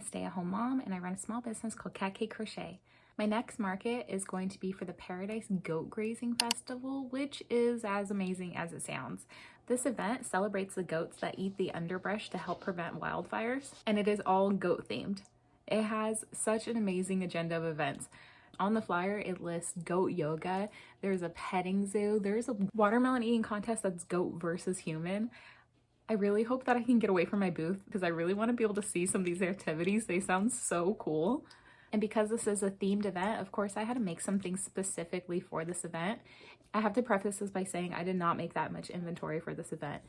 stay-at-home mom and I run a small business called Cat Cake Crochet. My next market is going to be for the Paradise Goat Grazing Festival, which is as amazing as it sounds. This event celebrates the goats that eat the underbrush to help prevent wildfires, and it is all goat themed. It has such an amazing agenda of events. On the flyer, it lists goat yoga, there's a petting zoo, there's a watermelon eating contest that's goat versus human. I really hope that I can get away from my booth because I really want to be able to see some of these activities. They sound so cool. And because this is a themed event, of course, I had to make something specifically for this event. I have to preface this by saying I did not make that much inventory for this event.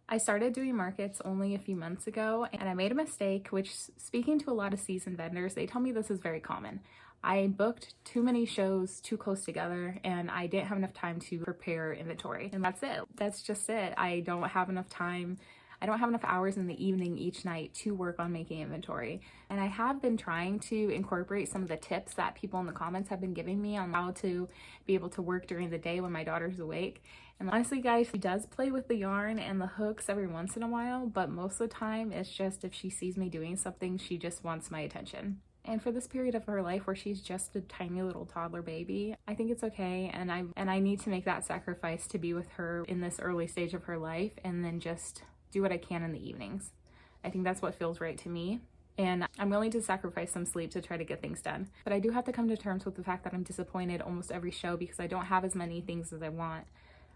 I started doing markets only a few months ago and I made a mistake, which, speaking to a lot of seasoned vendors, they tell me this is very common. I booked too many shows too close together and I didn't have enough time to prepare inventory. And that's it. That's just it. I don't have enough time. I don't have enough hours in the evening each night to work on making inventory. And I have been trying to incorporate some of the tips that people in the comments have been giving me on how to be able to work during the day when my daughter's awake. And honestly, guys, she does play with the yarn and the hooks every once in a while, but most of the time it's just if she sees me doing something, she just wants my attention. And for this period of her life where she's just a tiny little toddler baby, I think it's okay, and I need to make that sacrifice to be with her in this early stage of her life and then just do what I can in the evenings. I think that's what feels right to me. And I'm willing to sacrifice some sleep to try to get things done. But I do have to come to terms with the fact that I'm disappointed almost every show because I don't have as many things as I want.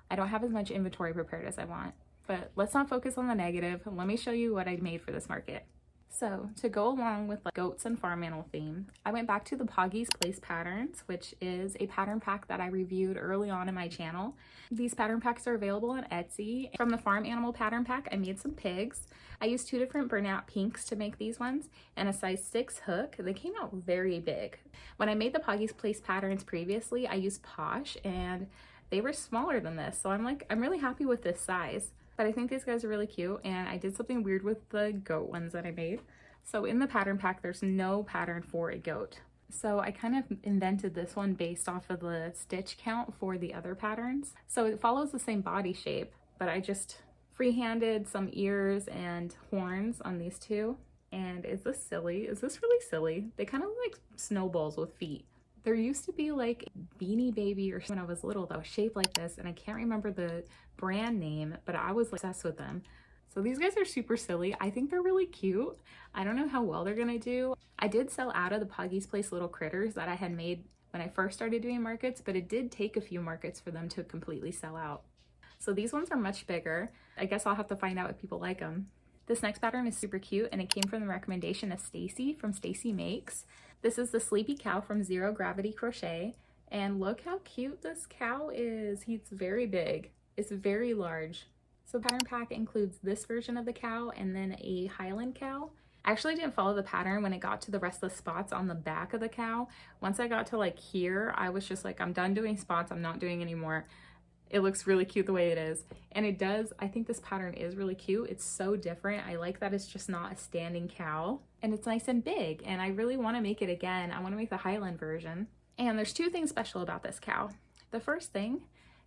I don't have as much inventory prepared as I want. But let's not focus on the negative. Let me show you what I made for this market. So to go along with the goats and farm animal theme, I went back to the Pawgy's Place Patterns, which is a pattern pack that I reviewed early on in my channel. These pattern packs are available on Etsy. From the farm animal pattern pack, I made some pigs. I used 2 different burnout pinks to make these ones and a size 6 hook. They came out very big. When I made the Pawgy's Place Patterns previously, I used Posh and they were smaller than this. So I'm really happy with this size. But I think these guys are really cute, and I did something weird with the goat ones that I made. So in the pattern pack, there's no pattern for a goat. So I kind of invented this one based off of the stitch count for the other patterns. So it follows the same body shape, but I just freehanded some ears and horns on these two. And is this silly? Is this really silly? They kind of look like snowballs with feet. There used to be like Beanie Baby or when I was little that was shaped like this, and I can't remember the brand name, but I was obsessed with them. So these guys are super silly. I think they're really cute. I don't know how well they're gonna do. I did sell out of the Pawgy's Place little critters that I had made when I first started doing markets, but it did take a few markets for them to completely sell out. So these ones are much bigger. I guess I'll have to find out if people like them. This next pattern is super cute, and it came from the recommendation of Stacy from Stacy Makes. This is the Sleepy Cow from Zero Gravity Crochet, and look how cute this cow is. He's very big. It's very large. So the pattern pack includes this version of the cow and then a Highland cow. I actually didn't follow the pattern when it got to the rest of the spots on the back of the cow. Once I got to like here, I was just like, I'm done doing spots. I'm not doing anymore. It looks really cute the way it is. And it does, I think this pattern is really cute. It's so different. I like that it's just not a standing cow. And it's nice and big. And I really want to make it again. I want to make the Highland version. And there's 2 things special about this cow. The first thing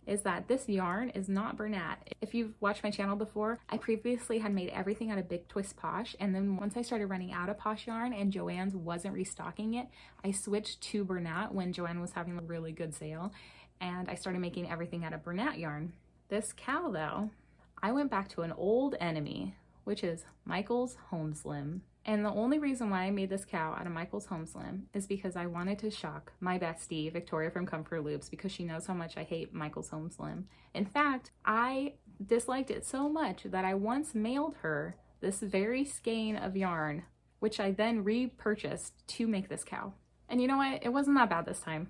is that this yarn is not Bernat. If you've watched my channel before, I previously had made everything out of Big Twist Posh. And then once I started running out of Posh yarn and Joann's wasn't restocking it, I switched to Bernat when Joann was having a really good sale. And I started making everything out of Bernat yarn. This cow though, I went back to an old enemy, which is Michael's Home Slim. And the only reason why I made this cow out of Michael's Home Slim is because I wanted to shock my bestie, Victoria from Comfort Loops, because she knows how much I hate Michael's Home Slim. In fact, I disliked it so much that I once mailed her this very skein of yarn, which I then repurchased to make this cow. And you know what? It wasn't that bad this time.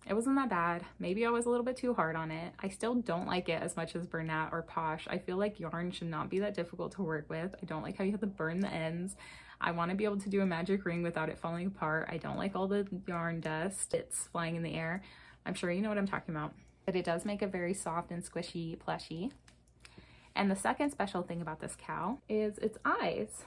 It wasn't that bad. Maybe I was a little bit too hard on it. I still don't like it as much as Bernat or Posh. I feel like yarn should not be that difficult to work with. I don't like how you have to burn the ends. I want to be able to do a magic ring without it falling apart. I don't like all the yarn dust. It's flying in the air. I'm sure you know what I'm talking about. But it does make a very soft and squishy plushie. And the second special thing about this cow is its eyes.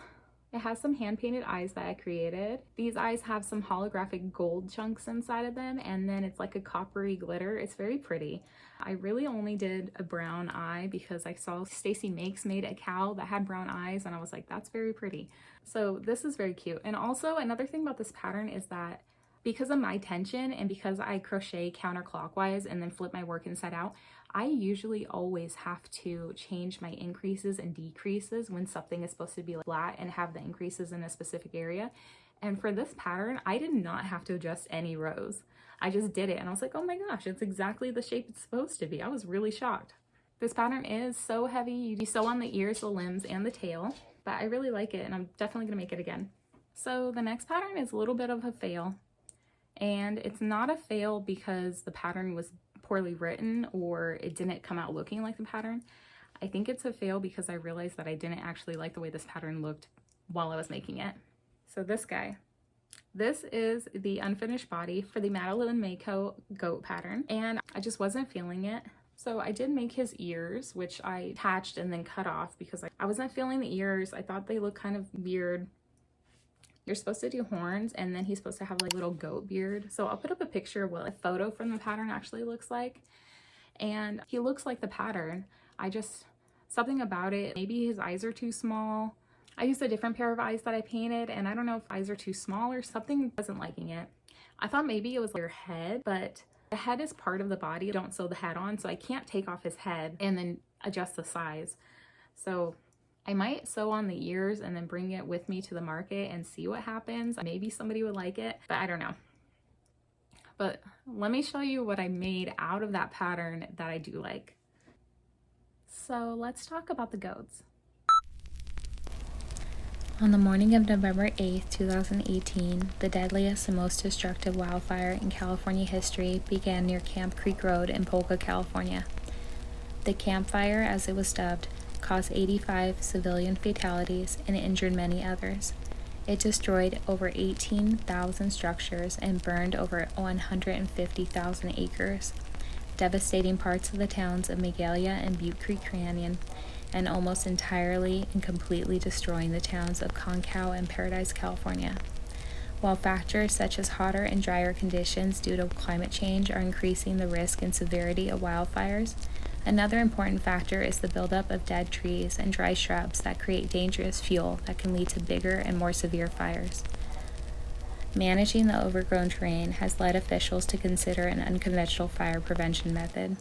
It has some hand-painted eyes that I created. These eyes have some holographic gold chunks inside of them, and then it's like a coppery glitter. It's very pretty. I really only did a brown eye because I saw Stacy Makes made a cow that had brown eyes, and I was like, that's very pretty. So this is very cute. And also another thing about this pattern is that because of my tension and because I crochet counterclockwise and then flip my work inside out, I usually always have to change my increases and decreases when something is supposed to be flat and have the increases in a specific area. And for this pattern, I did not have to adjust any rows. I just did it and I was like, oh my gosh, it's exactly the shape it's supposed to be. I was really shocked. This pattern is so heavy. You sew on the ears, the limbs, and the tail, but I really like it and I'm definitely gonna make it again. So the next pattern is a little bit of a fail. And it's not a fail because the pattern was poorly written or it didn't come out looking like the pattern. I think it's a fail because I realized that I didn't actually like the way this pattern looked while I was making it. So this guy. This is the unfinished body for the Madeline Mae goat pattern, and I just wasn't feeling it. So I did make his ears, which I attached and then cut off because I wasn't feeling the ears. I thought they looked kind of weird. You're supposed to do horns, and then he's supposed to have like a little goat beard. So I'll put up a picture of what a photo from the pattern actually looks like. And he looks like the pattern. Something about it, maybe his eyes are too small. I used a different pair of eyes that I painted, and I don't know if eyes are too small or something. I wasn't liking it. I thought maybe it was like your head, but the head is part of the body. Don't sew the head on, so I can't take off his head and then adjust the size. So I might sew on the ears and then bring it with me to the market and see what happens. Maybe somebody would like it, but I don't know. But let me show you what I made out of that pattern that I do like. So let's talk about the goats. On the morning of November 8th, 2018, the deadliest and most destructive wildfire in California history began near Camp Creek Road in Pawgy, California. The campfire, as it was dubbed, caused 85 civilian fatalities and injured many others. It destroyed over 18,000 structures and burned over 150,000 acres, devastating parts of the towns of Magalia and Butte Creek Canyon, and almost entirely and completely destroying the towns of Concow and Paradise, California. While factors such as hotter and drier conditions due to climate change are increasing the risk and severity of wildfires, another important factor is the buildup of dead trees and dry shrubs that create dangerous fuel that can lead to bigger and more severe fires. Managing the overgrown terrain has led officials to consider an unconventional fire prevention method.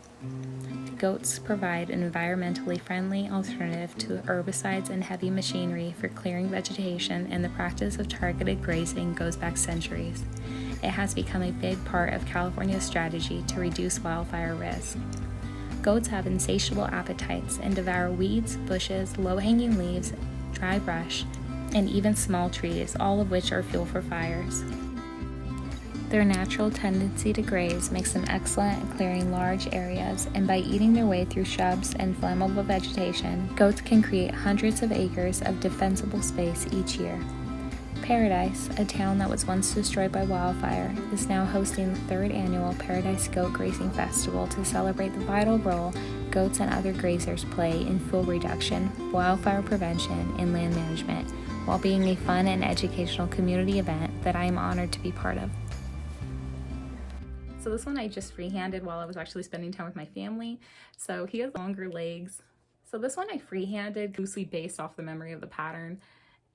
Goats provide an environmentally friendly alternative to herbicides and heavy machinery for clearing vegetation, and the practice of targeted grazing goes back centuries. It has become a big part of California's strategy to reduce wildfire risk. Goats have insatiable appetites and devour weeds, bushes, low-hanging leaves, dry brush, and even small trees, all of which are fuel for fires. Their natural tendency to graze makes them excellent at clearing large areas, and by eating their way through shrubs and flammable vegetation, goats can create hundreds of acres of defensible space each year. Paradise, a town that was once destroyed by wildfire, is now hosting the 3rd annual Paradise Goat Grazing Festival to celebrate the vital role goats and other grazers play in fuel reduction, wildfire prevention, and land management, while being a fun and educational community event that I am honored to be part of. So this one I just freehanded while I was actually spending time with my family. So he has longer legs. So this one I freehanded loosely based off the memory of the pattern.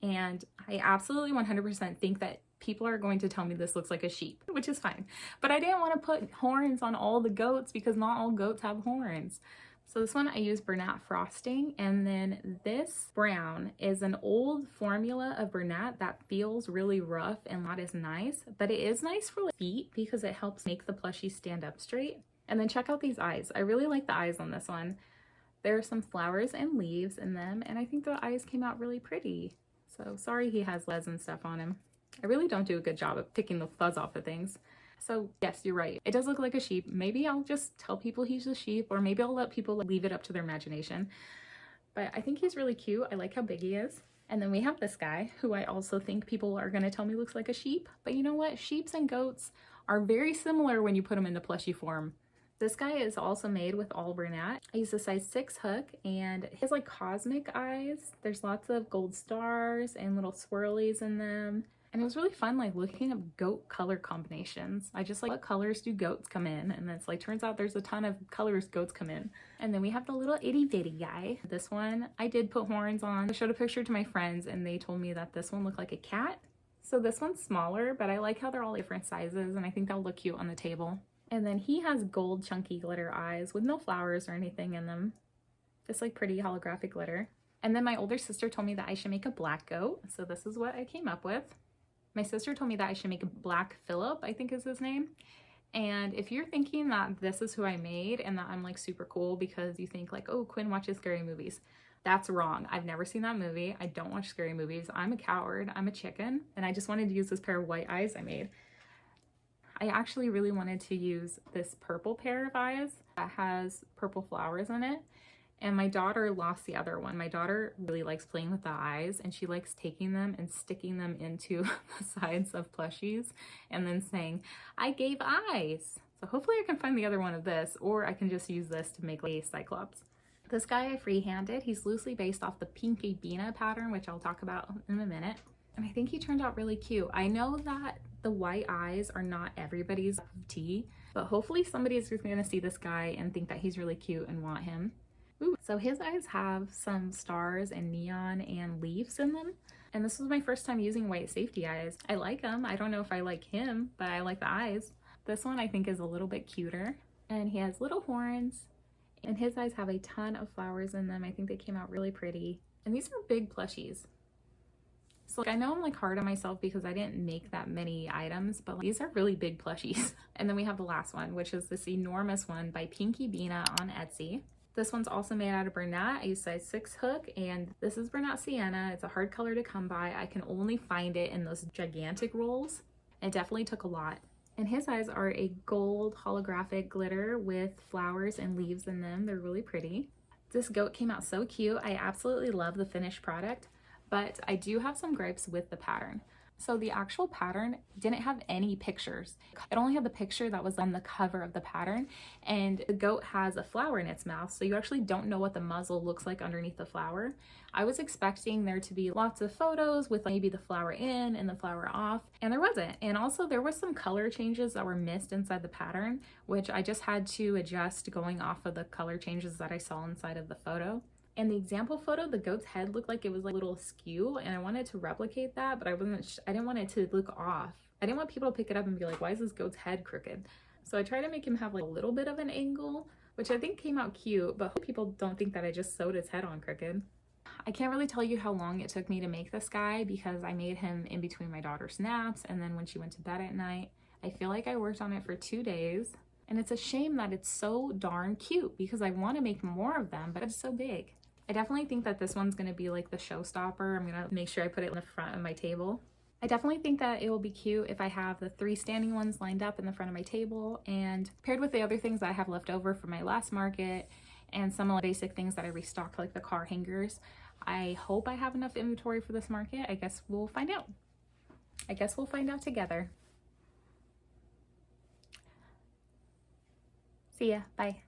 And I absolutely 100% think that people are going to tell me this looks like a sheep, which is fine. But I didn't want to put horns on all the goats because not all goats have horns. So this one I used Bernat frosting, and then this brown is an old formula of Bernat that feels really rough and not as nice, but it is nice for feet because it helps make the plushie stand up straight. And then check out these eyes. I really like the eyes on this one. There are some flowers and leaves in them, and I think the eyes came out really pretty. So sorry he has leads and stuff on him. I really don't do a good job of picking the fuzz off of things. So yes, you're right. It does look like a sheep. Maybe I'll just tell people he's a sheep, or maybe I'll let people leave it up to their imagination. But I think he's really cute. I like how big he is. And then we have this guy who I also think people are going to tell me looks like a sheep. But you know what? Sheeps and goats are very similar when you put them into plushie form. This guy is also made with all brunette. I use a size 6 hook, and he has like cosmic eyes. There's lots of gold stars and little swirlies in them. And it was really fun like looking up goat color combinations. I just like, what colors do goats come in? And it's like, turns out there's a ton of colors goats come in. And then we have the little itty bitty guy. This one, I did put horns on. I showed a picture to my friends and they told me that this one looked like a cat. So this one's smaller, but I like how they're all different sizes and I think that'll look cute on the table. And then he has gold chunky glitter eyes with no flowers or anything in them. Just like pretty holographic glitter. And then my older sister told me that I should make a black goat. So this is what I came up with. My sister told me that I should make a Black Phillip, I think is his name. And if you're thinking that this is who I made and that I'm like super cool because you think like, oh, Quinn watches scary movies, that's wrong. I've never seen that movie. I don't watch scary movies. I'm a coward. I'm a chicken. And I just wanted to use this pair of white eyes I made. I actually really wanted to use this purple pair of eyes that has purple flowers in it. And my daughter lost the other one. My daughter really likes playing with the eyes and she likes taking them and sticking them into the sides of plushies and then saying, I gave eyes. So hopefully I can find the other one of this, or I can just use this to make a Cyclops. This guy I freehanded. He's loosely based off the PinkyBina pattern, which I'll talk about in a minute. And I think he turned out really cute. I know that the white eyes are not everybody's cup of tea, but hopefully somebody is going to see this guy and think that he's really cute and want him. Ooh, so his eyes have some stars and neon and leaves in them. And this was my first time using white safety eyes. I like them. I don't know if I like him, but I like the eyes. This one I think is a little bit cuter. And he has little horns. And his eyes have a ton of flowers in them. I think they came out really pretty. And these are big plushies. So I know I'm like hard on myself because I didn't make that many items, but like, these are really big plushies. And then we have the last one, which is this enormous one by PinkyBina on Etsy. This one's also made out of brunette. I use size 6 hook, and this is brunette sienna. It's a hard color to come by. I can only find it in those gigantic rolls. It definitely took a lot. And his eyes are a gold holographic glitter with flowers and leaves in them. They're really pretty. This goat came out so cute. I absolutely love the finished product. But I do have some gripes with the pattern. So the actual pattern didn't have any pictures. It only had the picture that was on the cover of the pattern, and the goat has a flower in its mouth, so you actually don't know what the muzzle looks like underneath the flower. I was expecting there to be lots of photos with maybe the flower in and the flower off, and there wasn't. And also there was some color changes that were missed inside the pattern, which I just had to adjust going off of the color changes that I saw inside of the photo. In the example photo, the goat's head looked like it was like a little askew, and I wanted to replicate that, but I didn't want it to look off. I didn't want people to pick it up and be like, why is this goat's head crooked? So I tried to make him have like a little bit of an angle, which I think came out cute, but people don't think that I just sewed his head on crooked. I can't really tell you how long it took me to make this guy because I made him in between my daughter's naps and then when she went to bed at night. I feel like I worked on it for 2 days, and it's a shame that it's so darn cute because I want to make more of them, but it's so big. I definitely think that this one's going to be like the showstopper. I'm going to make sure I put it in the front of my table. I definitely think that it will be cute if I have the 3 standing ones lined up in the front of my table and paired with the other things that I have left over from my last market and some basic things that I restocked like the car hangers. I hope I have enough inventory for this market. I guess we'll find out. I guess we'll find out together. See ya. Bye.